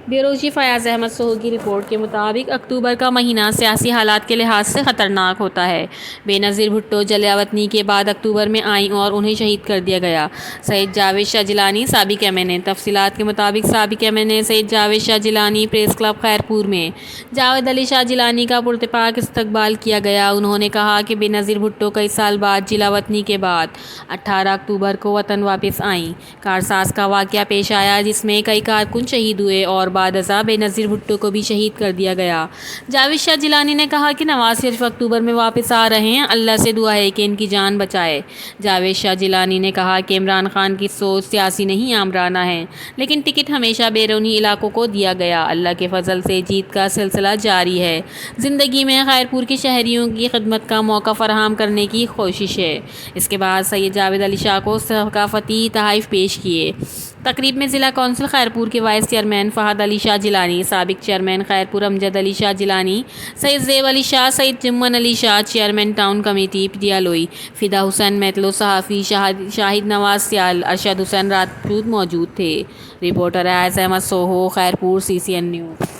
Bureau chief Fayyaz Ahmad سوہو کی report کے مطابق اکتوبر کا مہینہ سیاسی حالات کے لحاظ سے خطرناک ہوتا ہے۔ بے نظیر بھٹو جلیہ وطنی کے بعد اکتوبر میں آئیں اور انہیں شہید کر دیا گیا۔ سید جاوید شاہ جیلانی سابق ایم این اے۔ تفصیلات کے مطابق سابق ایم این اے سید جاوید شاہ جیلانی پریس کلب خیرپور میں جاوید علی شاہ جیلانی کا پراتفاق استقبال کیا گیا۔ انہوں نے کہا کہ بے نظیر بھٹو کئی سال بعد جلیہ وطنی کے بعد 18 اکتوبر کو وطن واپس آئیں۔ کارساز کا واقعہ پیش آیا جس میں کئی کارکن شہید ہوئے اور بعد ازاں بے نظیر بھٹو کو بھی شہید کر دیا گیا۔ جاوید شاہ جیلانی نے کہا کہ نواز شریف اکتوبر میں واپس آ رہے ہیں، اللہ سے دعا ہے کہ ان کی جان بچائے۔ جاوید شاہ جیلانی نے کہا کہ عمران خان کی سوچ سیاسی نہیں آمرانہ ہے، لیکن ٹکٹ ہمیشہ بیرونی علاقوں کو دیا گیا۔ اللہ کے فضل سے جیت کا سلسلہ جاری ہے۔ زندگی میں خیرپور کے شہریوں کی خدمت کا موقع فراہم کرنے کی کوشش ہے۔ اس کے بعد سید جاوید علی شاہ کو ثقافتی تحائف پیش کیے۔ تقریب میں ضلع کونسل خیرپور کے وائس چیئرمین فہد علی شاہ جیلانی، سابق چیئرمین خیرپور امجد علی شاہ جیلانی، سید زیب علی شاہ، سید Juman Ali Shah, chairman town committee پٹیالوئی، فدا حسین میتلو، صحافی شاہد نواز سیال، ارشد حسین راجپوت موجود تھے۔ Reporter Ayaz Ahmed Sohu, Khairpur, CCN news.